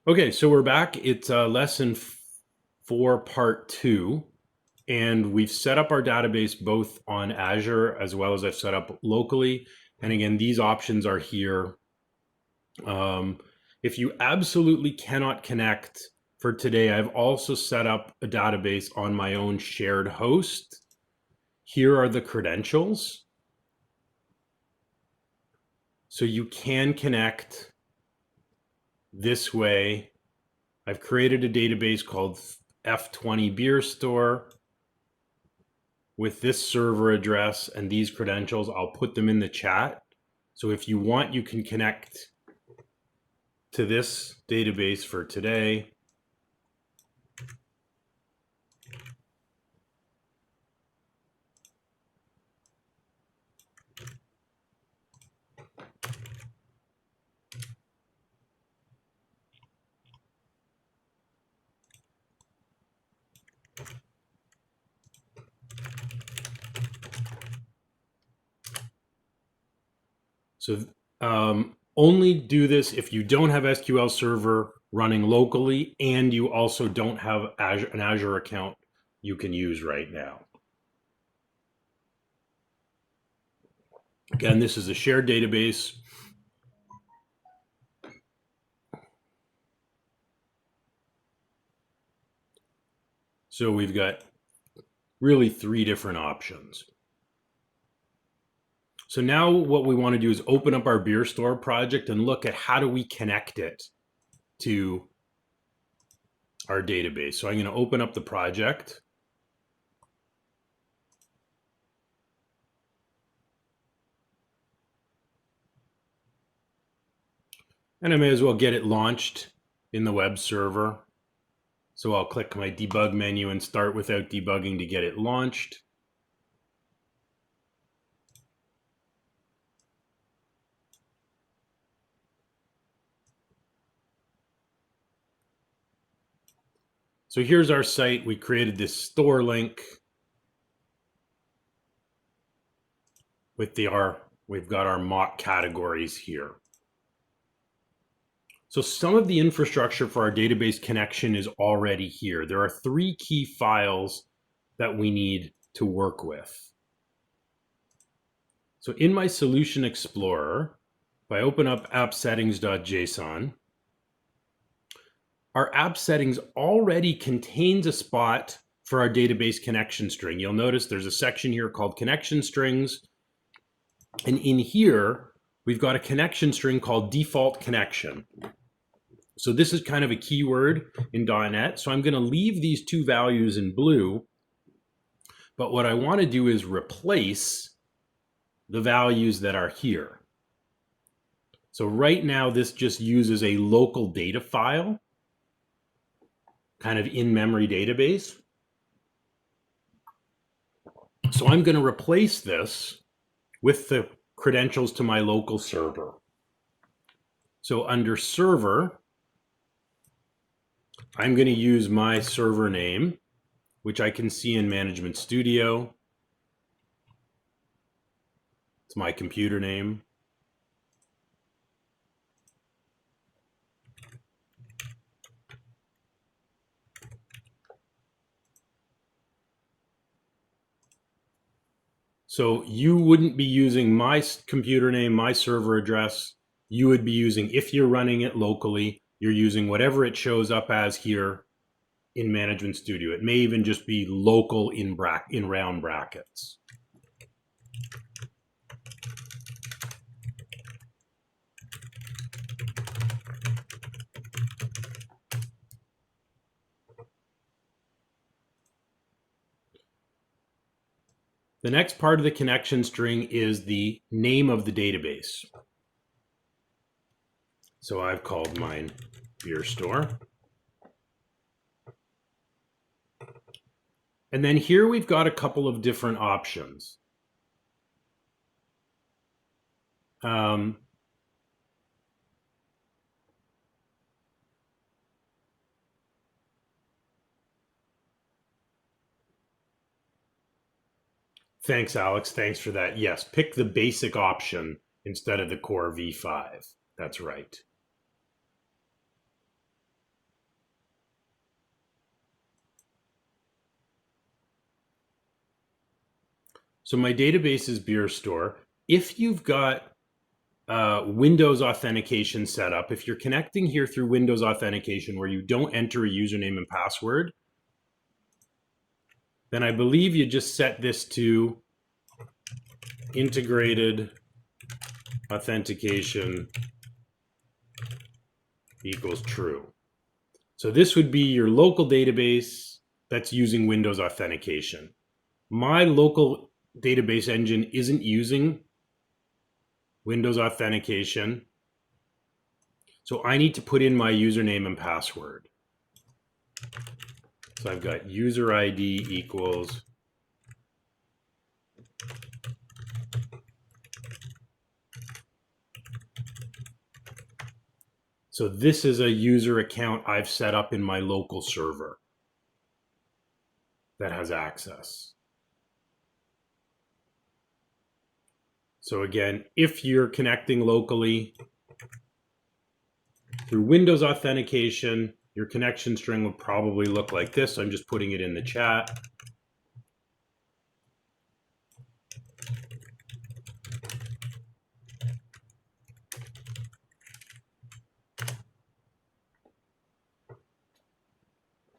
Okay, so we're back. It's lesson 4, part 2, and we've set up our database both on Azure as well as I've set up locally. And again, these options are here. If you absolutely cannot connect for today, I've also set up a database on my own shared host. Here are the credentials. So you can connect this way. I've created a database called F20 Beer Store with this server address and these credentials. I'll put them in the chat. So if you want, you can connect to this database for today. So only do this if you don't have SQL Server running locally and you also don't have an Azure account you can use right now. Again, this is a shared database. So we've got really 3 different options. So now what we want to do is open up our beer store project and look at how do we connect it to our database. So I'm going to open up the project. And I may as well get it launched in the web server. So I'll click my debug menu and start without debugging to get it launched. So here's our site. We created this store link with we've got our mock categories here. So some of the infrastructure for our database connection is already here. There are 3 key files that we need to work with. So in my Solution Explorer, if I open up appsettings.json, our app settings already contains a spot for our database connection string. You'll notice there's a section here called connection strings. And in here, we've got a connection string called default connection. So this is kind of a keyword in .NET. So I'm going to leave these 2 values in blue. But what I want to do is replace the values that are here. So right now, this just uses a local data file, kind of in-memory database. So I'm going to replace this with the credentials to my local server. So under server, I'm going to use my server name, which I can see in Management Studio. It's my computer name. So you wouldn't be using my computer name, my server address. You would be using, if you're running it locally, you're using whatever it shows up as here in Management Studio. It may even just be local in round brackets. The next part of the connection string is the name of the database. So I've called mine Beer Store. And then here we've got a couple of different options. Thanks, Alex. Thanks for that. Yes, pick the basic option instead of the Core V5. That's right. So my database is beer store. If you've got Windows authentication set up, if you're connecting here through Windows authentication where you don't enter a username and password, then I believe you just set this to integrated authentication equals true. So this would be your local database that's using Windows authentication. My local database engine isn't using Windows authentication, so I need to put in my username and password. So I've got user ID equals so this is a user account I've set up in my local server that has access. So again, if you're connecting locally through Windows authentication, your connection string would probably look like this. I'm just putting it in the chat.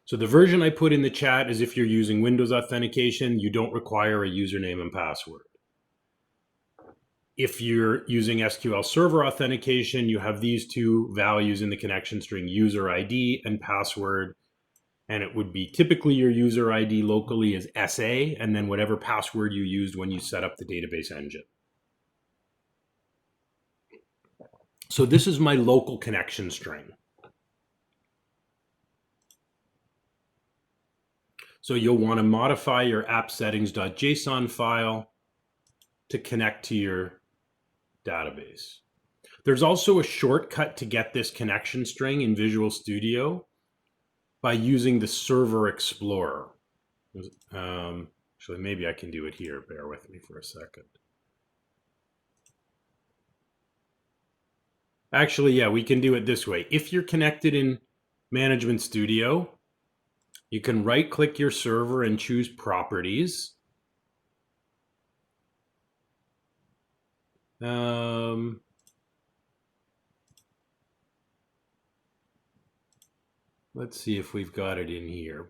So the version I put in the chat is if you're using Windows authentication, you don't require a username and password. If you're using SQL Server authentication, you have these two values in the connection string, user ID and password. And it would be typically your user ID locally is SA, and then whatever password you used when you set up the database engine. So this is my local connection string. So you'll want to modify your app settings.json file to connect to your database. There's also a shortcut to get this connection string in Visual Studio by using the Server Explorer. Actually, maybe I can do it here. Bear with me for a second. Actually, yeah, we can do it this way. If you're connected in Management Studio, you can right-click your server and choose Properties. Let's see if we've got it in here.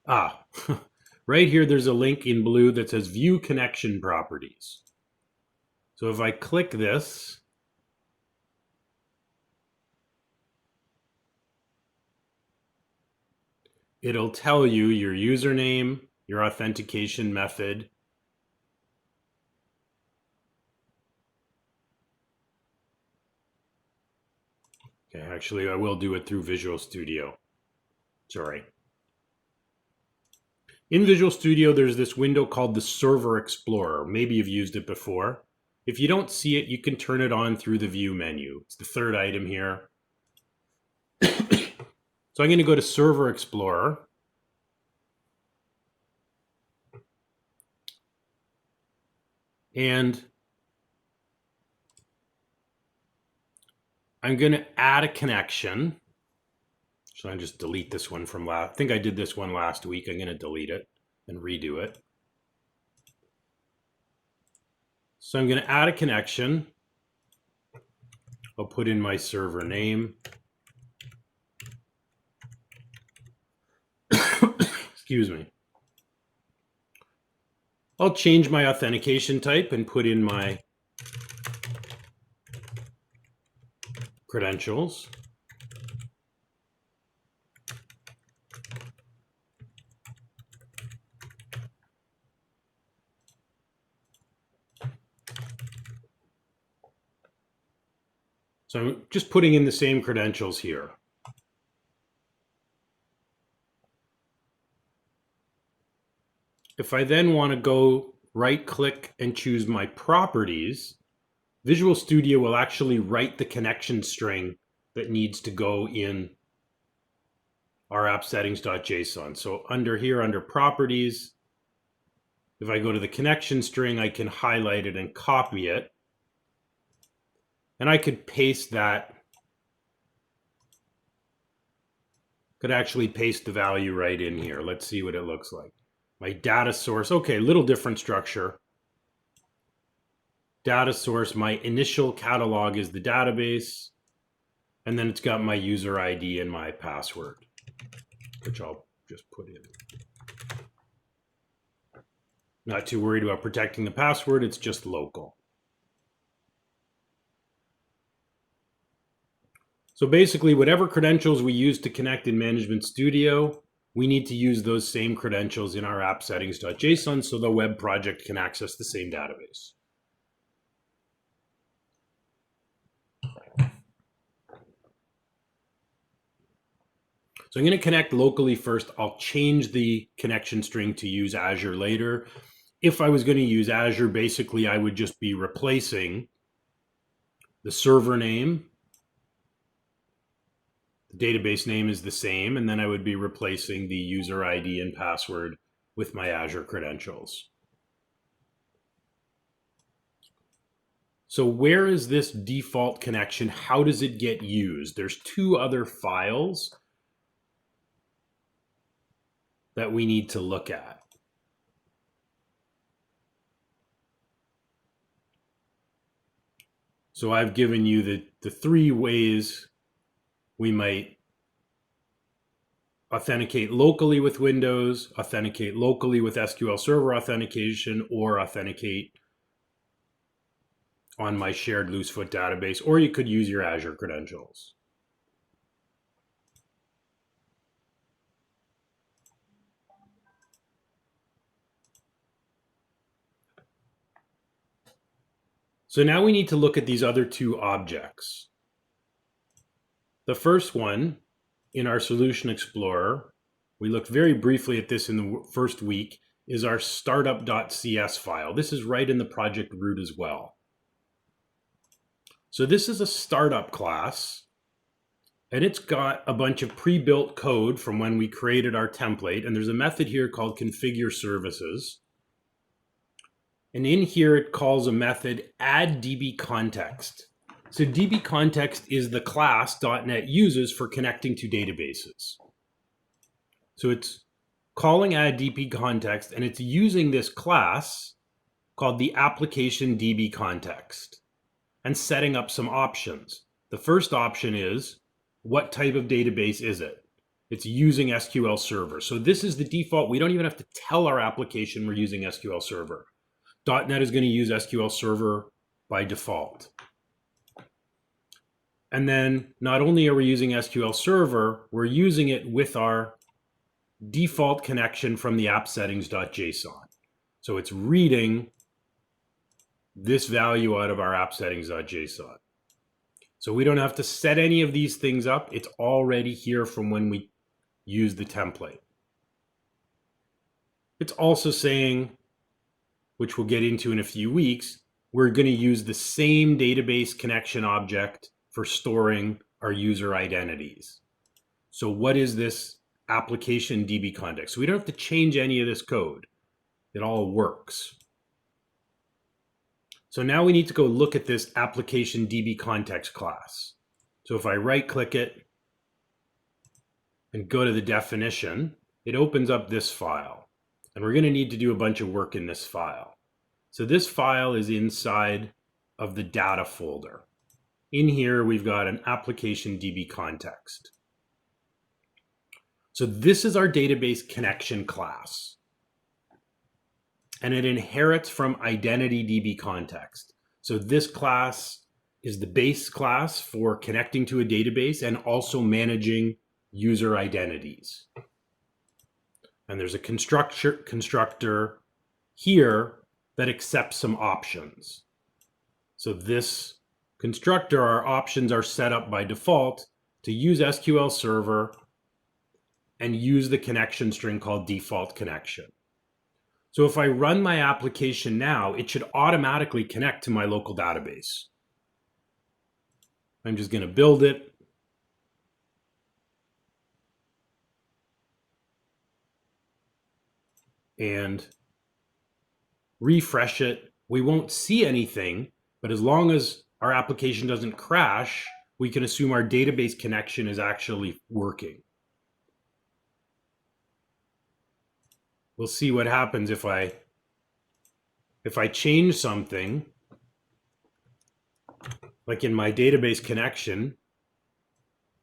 Right here, there's a link in blue that says View Connection Properties. So if I click this, it'll tell you your username, your authentication method, okay, actually, I will do it through Visual Studio. Sorry. In Visual Studio, there's this window called the Server Explorer. Maybe you've used it before. If you don't see it, you can turn it on through the View menu. It's the third item here. So I'm going to go to Server Explorer. And I'm going to add a connection. So I just delete this one from last. I think I did this one last week. I'm going to delete it and redo it. So I'm going to add a connection. I'll put in my server name. Excuse me. I'll change my authentication type and put in my credentials. So I'm just putting in the same credentials here. If I then want to go right-click and choose my properties, Visual Studio will actually write the connection string that needs to go in our app settings.json. So under here, under properties, if I go to the connection string, I can highlight it and copy it. And I could paste that Could actually paste the value right in here. Let's see what it looks like. My data source, okay, little different structure. Data source, my initial catalog is the database, and then it's got my user ID and my password, which I'll just put in. Not too worried about protecting the password, it's just local. So basically, whatever credentials we use to connect in Management Studio, we need to use those same credentials in our app settings.json so the web project can access the same database. So I'm going to connect locally first. I'll change the connection string to use Azure later. If I was going to use Azure, basically I would just be replacing the server name. The database name is the same, and then I would be replacing the user ID and password with my Azure credentials. So where is this default connection? How does it get used? There's two other files that we need to look at. So I've given you the three ways we might authenticate locally with Windows, authenticate locally with SQL Server authentication, or authenticate on my shared Loosefoot database, or you could use your Azure credentials. So now we need to look at these other two objects. The first one in our Solution Explorer, we looked very briefly at this in the first week, is our startup.cs file. This is right in the project root as well. So this is a startup class, and it's got a bunch of pre-built code from when we created our template, and there's a method here called configure services. And in here, it calls a method add DB context. So DB context is the class .NET uses for connecting to databases. So it's calling add DB context, and it's using this class called the application DB context and setting up some options. The first option is, what type of database is it? It's using SQL Server. So this is the default. We don't even have to tell our application we're using SQL Server. .NET is going to use SQL Server by default. And then not only are we using SQL Server, we're using it with our default connection from the app settings.json. So it's reading this value out of our app settings.json. So we don't have to set any of these things up. It's already here from when we use the template. It's also saying, which we'll get into in a few weeks, we're going to use the same database connection object for storing our user identities. So what is this application DB context? So we don't have to change any of this code. It all works. So now we need to go look at this application DB context class. So if I right click it and go to the definition, it opens up this file. And we're going to need to do a bunch of work in this file. So this file is inside of the data folder. In here, we've got an application DB context. So this is our database connection class. And it inherits from identity DB context. So this class is the base class for connecting to a database and also managing user identities. And there's a constructor here that accepts some options. So this constructor, our options are set up by default to use SQL Server and use the connection string called default connection. So if I run my application now, it should automatically connect to my local database. I'm just going to build it. And refresh it. We won't see anything, but as long as our application doesn't crash, we can assume our database connection is actually working. we'll see what happens if I change something, like in my database connection.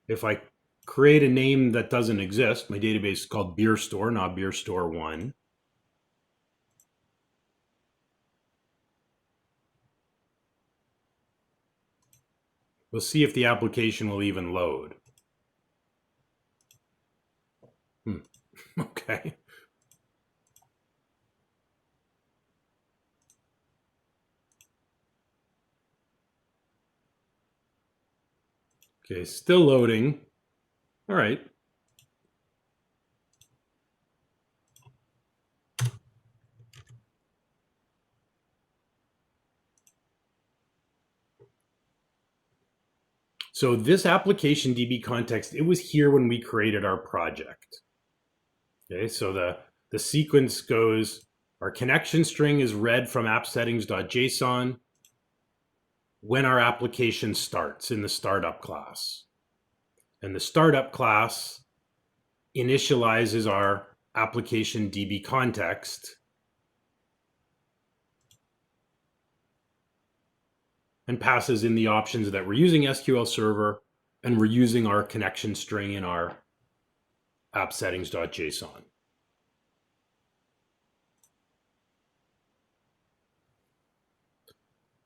If I create a name that doesn't exist, my database is called Beer Store, not Beer Store 1. We'll see if the application will even load. Okay. Okay, still loading. All right. So this application DB context, it was here when we created our project. Okay, so the sequence goes, our connection string is read from appsettings.json when our application starts in the startup class. And the startup class initializes our application DB context and passes in the options that we're using SQL Server and we're using our connection string in our appsettings.json.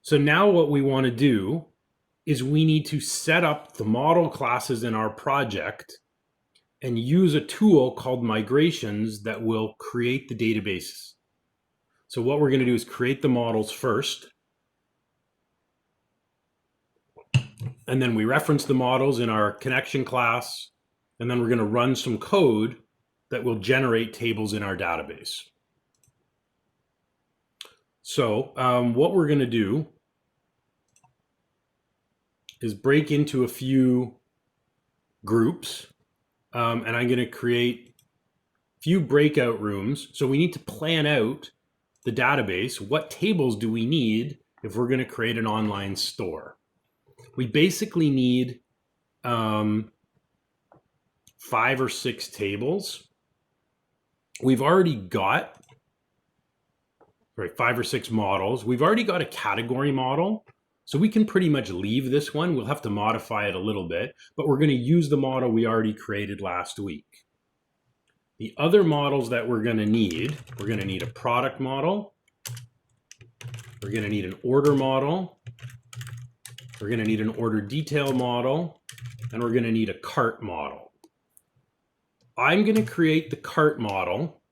So now what we want to do is we need to set up the model classes in our project and use a tool called migrations that will create the databases. So what we're going to do is create the models first. And then we reference the models in our connection class. And then we're going to run some code that will generate tables in our database. So what we're going to do is break into a few groups. And I'm going to create a few breakout rooms. So we need to plan out the database. What tables do we need if we're going to create an online store? We basically need 5 or 6 tables. We've already got 5 or 6 models. We've already got a category model. So we can pretty much leave this one. We'll have to modify it a little bit, but we're going to use the model we already created last week. The other models that we're going to need a product model. We're going to need an order model. We're going to need an order detail model, and we're going to need a cart model. I'm going to create the cart model,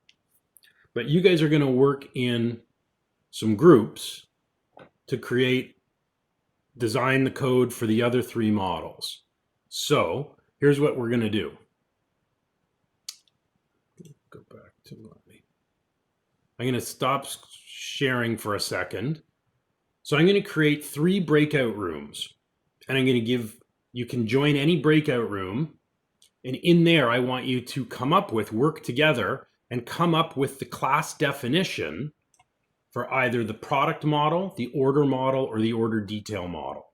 but you guys are going to work in some groups to design the code for the other 3 models. So here's what we're going to do. Go back to I'm going to stop sharing for a second. So I'm going to create 3 breakout rooms, and I'm going to you can join any breakout room. And in there, I want you to work together and come up with the class definition for either the product model, the order model, or the order detail model.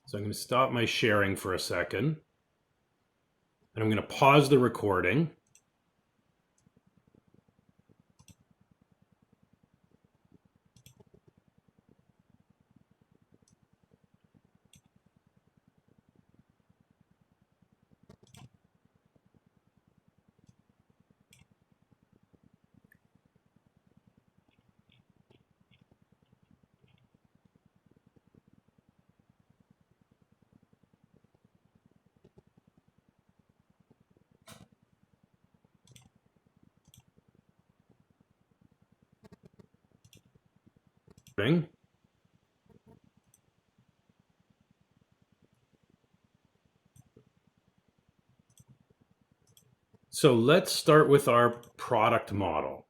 So I'm going to stop my sharing for a second, and I'm going to pause the recording. So let's start with our product model.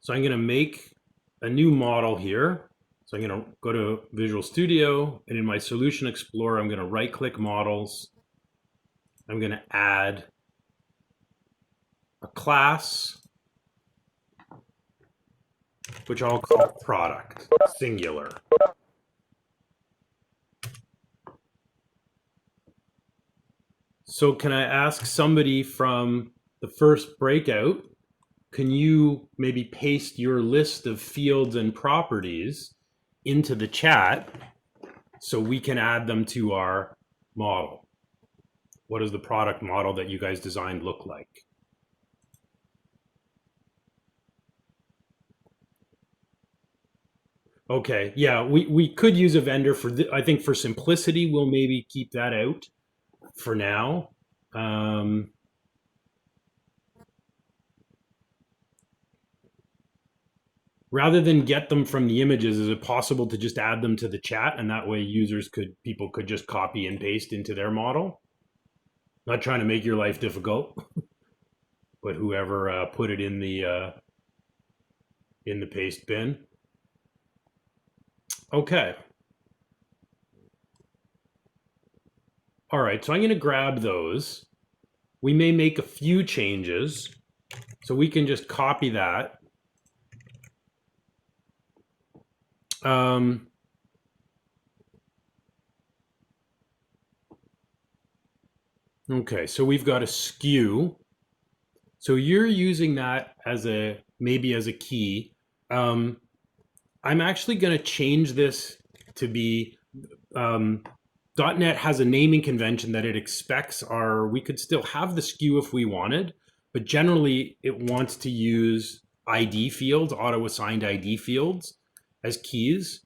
So I'm going to make a new model here. So I'm going to go to Visual Studio, and in my Solution Explorer, I'm going to right-click Models. I'm going to add a class, which I'll call product, singular. So can I ask somebody from the first breakout, can you maybe paste your list of fields and properties into the chat so we can add them to our model? What does the product model that you guys designed look like? Okay, yeah, we could use a vendor for, I think for simplicity, we'll maybe keep that out for now. Rather than get them from the images, is it possible to just add them to the chat, and that way people could just copy and paste into their model? Not trying to make your life difficult, but whoever put it in the paste bin. Okay. All right, so I'm going to grab those. We may make a few changes, so we can just copy that. Okay, so we've got a skew. So you're using that as maybe as a key. I'm actually going to change this to be .NET has a naming convention that it expects we could still have the skew if we wanted, but generally it wants to use ID fields, auto-assigned ID fields as keys.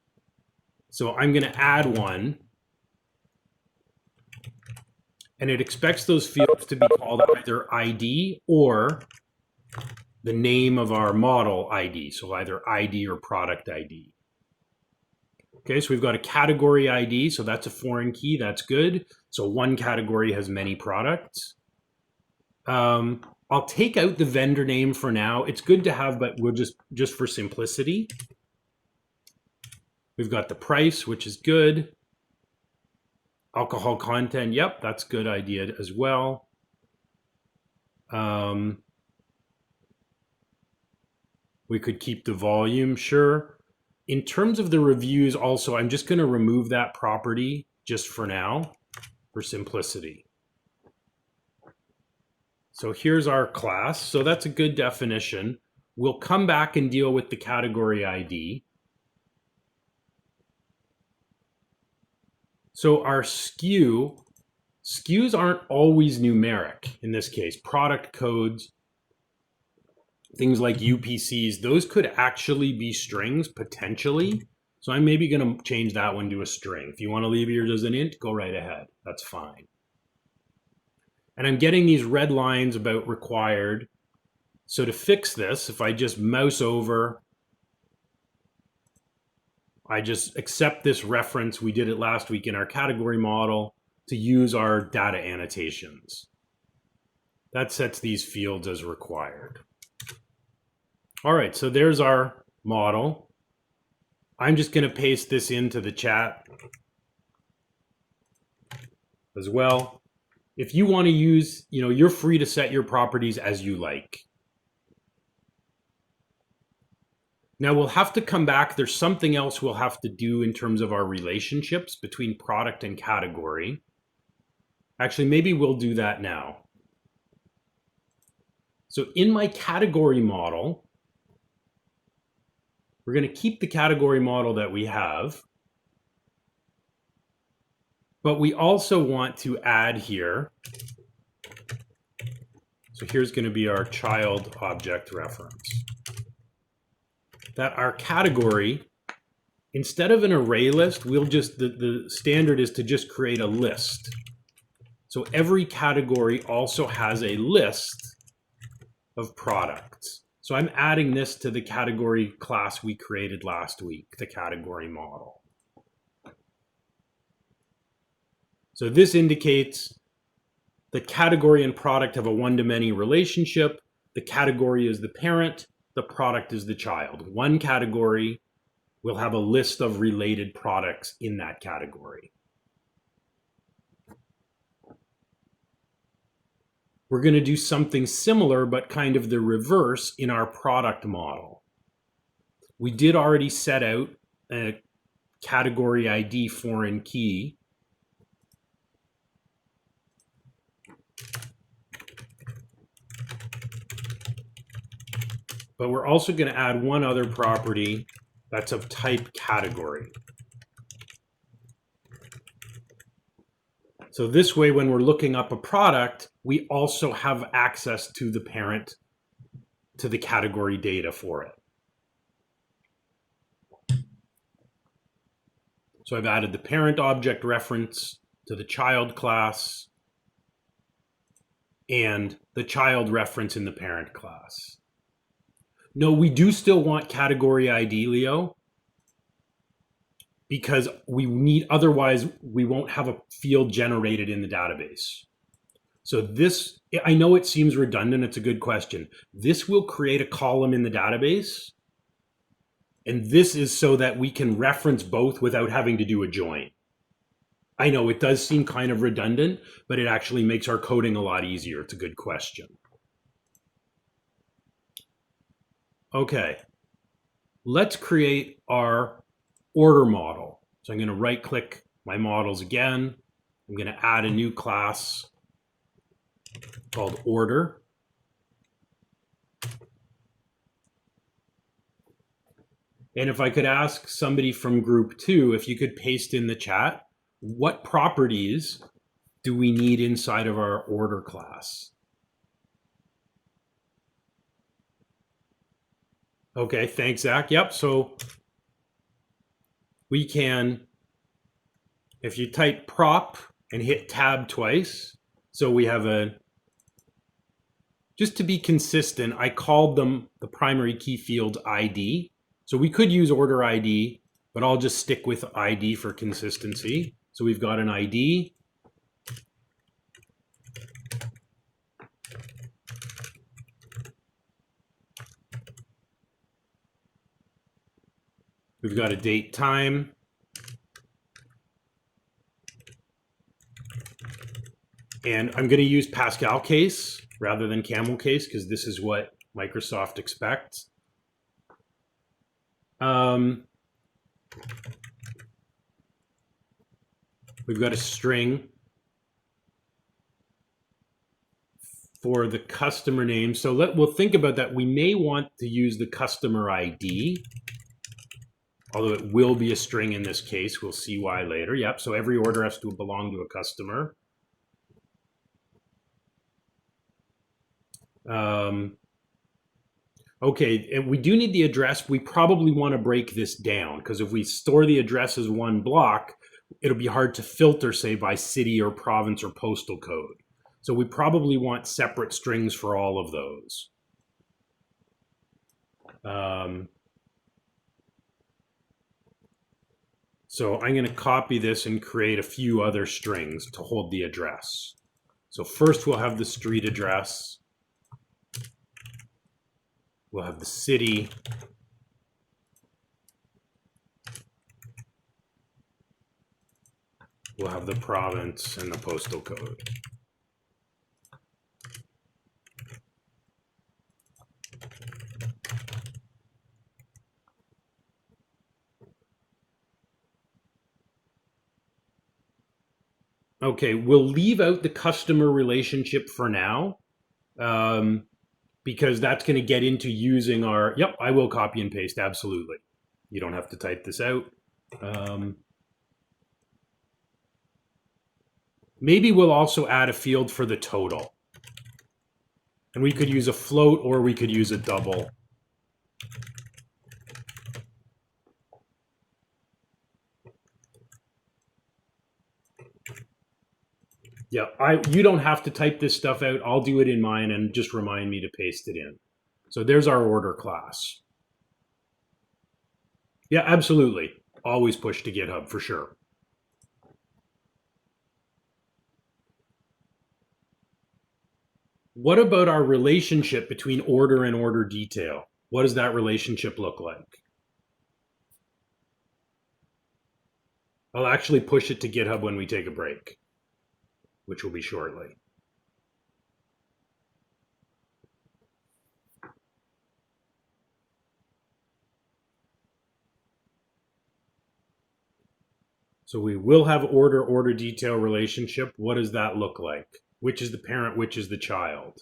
So I'm going to add one, and it expects those fields to be called either ID or the name of our model ID. So either ID or product ID. Okay, so we've got a category ID, so that's a foreign key, that's good. So one category has many products. I'll take out the vendor name for now. It's good to have, but we'll just for simplicity. We've got the price, which is good. Alcohol content, yep, that's a good idea as well. We could keep the volume, sure. In terms of the reviews also, I'm just going to remove that property just for now for simplicity. So here's our class. So that's a good definition. We'll come back and deal with the category ID. So our skews aren't always numeric in this case. Product codes, things like UPCs, those could actually be strings potentially. So I'm maybe going to change that one to a string. If you want to leave yours as an int, go right ahead. That's fine. And I'm getting these red lines about required. So to fix this, if I just mouse over, I just accept this reference. We did it last week in our category model to use our data annotations. That sets these fields as required. All right, so there's our model. I'm just going to paste this into the chat as well. If you want to use, you're free to set your properties as you like. Now we'll have to come back. There's something else we'll have to do in terms of our relationships between product and category. Actually, maybe we'll do that now. So in my category model, we're going to keep the category model that we have. But we also want to add here. So here's going to be our child object reference. That our category, instead of an array list, the standard is to just create a list. So every category also has a list of products. So I'm adding this to the category class we created last week, the category model. So this indicates the category and product have a one-to-many relationship. The category is the parent. The product is the child. One category will have a list of related products in that category. We're going to do something similar, but kind of the reverse in our product model. We did already set out a category ID foreign key. but we're also going to add one other property that's of type category. So this way, when we're looking up a product, we also have access to the parent, to the category data for it. So I've added the parent object reference to the child class and the child reference in the parent class. No, we do still want category ID, Leo, because we need, otherwise we won't have a field generated in the database. So this, I know it seems redundant, it's a good question. This will create a column in the database, and this is so that we can reference both without having to do a join. I know it does seem kind of redundant, but it actually makes our coding a lot easier. It's a good question. Okay, let's create our order model. So I'm going to right click my models again. I'm going to add a new class called order. And if I could ask somebody from group 2, if you could paste in the chat, what properties do we need inside of our order class? Okay, thanks, Zach. Yep, so we can, if you type prop and hit tab twice, so we have a, just to be consistent, I called them the primary key field ID. So we could use order ID, but I'll just stick with ID for consistency. So we've got an ID. We've got a date time. And I'm going to use Pascal case rather than camel case because this is what Microsoft expects. We've got a string for the customer name. So we'll think about that. We may want to use the customer ID, although it will be a string in this case. We'll see why later. Yep, so every order has to belong to a customer. Okay, and we do need the address. We probably want to break this down because if we store the address as one block, it'll be hard to filter, say, by city or province or postal code. So we probably want separate strings for all of those. So I'm going to copy this and create a few other strings to hold the address. So first we'll have the street address. We'll have the city. We'll have the province and the postal code. Okay, we'll leave out the customer relationship for now. Because that's going to get into using our, yep, I will copy and paste, absolutely. You don't have to type this out. Maybe we'll also add a field for the total. And we could use a float or we could use a double. Yeah, you don't have to type this stuff out. I'll do it in mine and just remind me to paste it in. So there's our order class. Yeah, absolutely. Always push to GitHub for sure. What about our relationship between order and order detail? What does that relationship look like? I'll actually push it to GitHub when we take a break, which will be shortly. So we will have order detail relationship. What does that look like? Which is the parent, which is the child?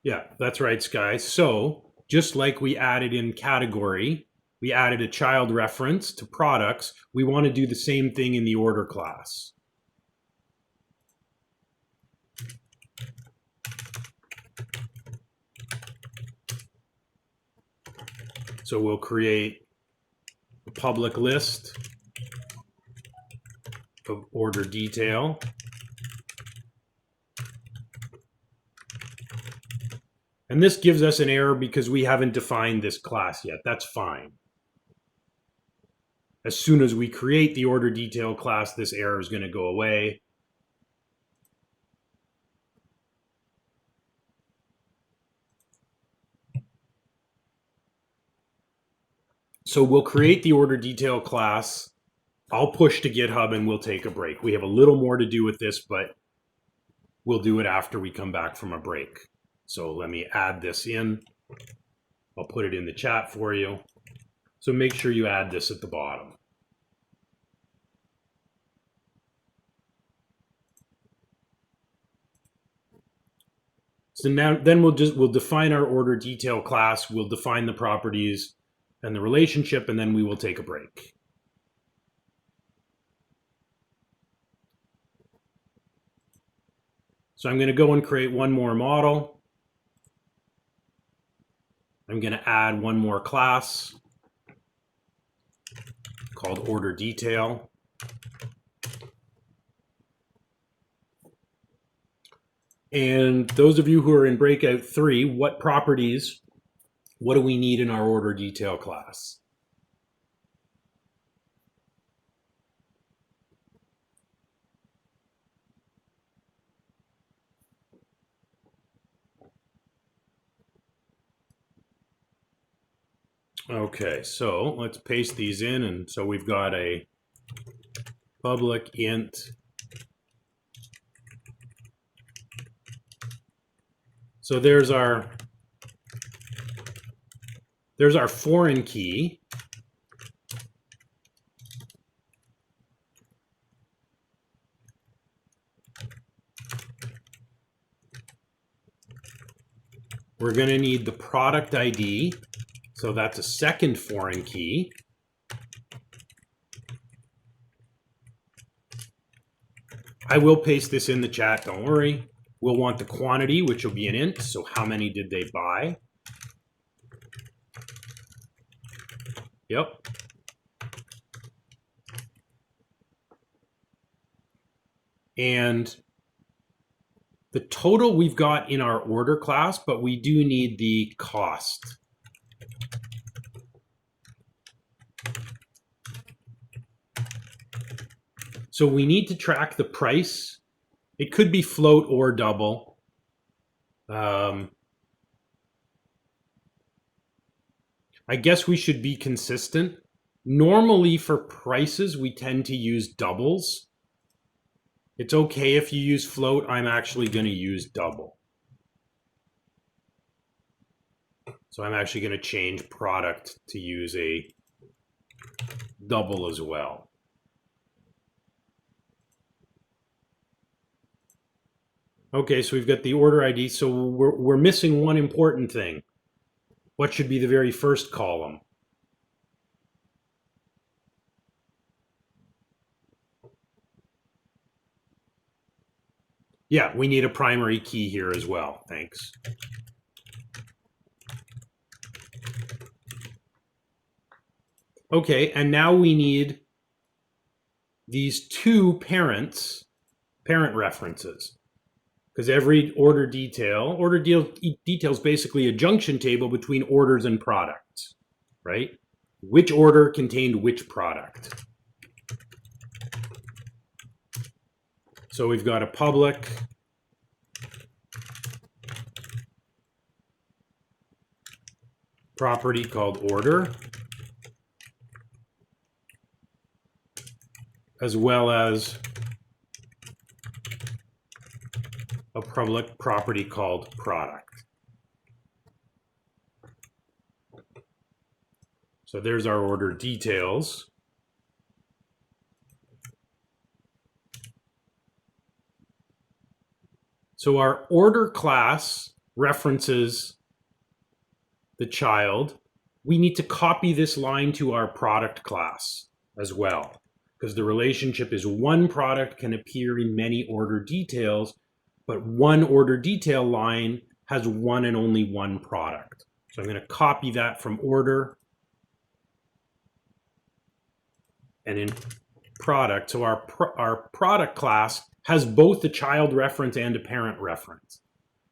Yeah, that's right, Sky. So just like we added in category, we added a child reference to products. We want to do the same thing in the order class. So we'll create a public list of order detail. And this gives us an error because we haven't defined this class yet. That's fine. As soon as we create the order detail class, this error is going to go away. So we'll create the order detail class. I'll push to GitHub and we'll take a break. We have a little more to do with this, but we'll do it after we come back from a break. So let me add this in. I'll put it in the chat for you. So make sure you add this at the bottom. So now then we'll define our order detail class, we'll define the properties and the relationship, and then we will take a break. So I'm going to go and create one more model. I'm going to add one more class called order detail. And those of you who are in breakout 3, what properties, what do we need in our order detail class? Okay, so let's paste these in. And so we've got a public int so there's our foreign key. We're going to need the product ID. So that's a second foreign key. I will paste this in the chat, don't worry. We'll want the quantity, which will be an int. So how many did they buy? Yep. And the total we've got in our order class, but we do need the cost. So we need to track the price. It could be float or double. I guess we should be consistent. Normally for prices, we tend to use doubles. It's okay if you use float. I'm actually going to use double. So I'm actually going to change product to use a double as well. Okay, so we've got the order ID. So we're missing one important thing. What should be the very first column? Yeah, we need a primary key here as well. Thanks. Okay, and now we need these two parent references. Because every order detail is basically a junction table between orders and products, right? Which order contained which product? So we've got a public property called order, as well as a public property called product. So there's our order details. So our order class references the child, we need to copy this line to our product class as well, because the relationship is one product can appear in many order details, but one order detail line has one and only one product. So I'm going to copy that from order and in product. So our product class has both a child reference and a parent reference.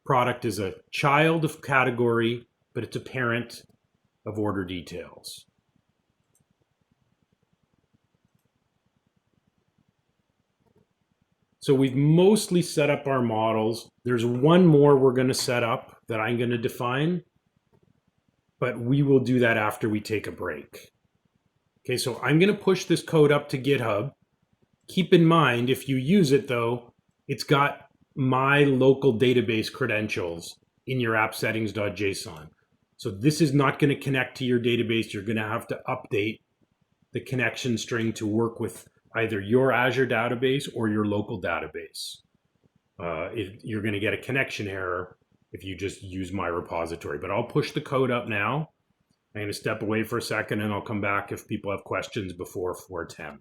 Product is a child of category, but it's a parent of order details. So we've mostly set up our models. There's one more we're going to set up that I'm going to define, but we will do that after we take a break. Okay, so I'm going to push this code up to GitHub. Keep in mind, if you use it though, it's got my local database credentials in your app settings.json. So this is not going to connect to your database. You're going to have to update the connection string to work with either your Azure database or your local database. You're going to get a connection error if you just use my repository. But I'll push the code up now. I'm going to step away for a second and I'll come back if people have questions before 4:10.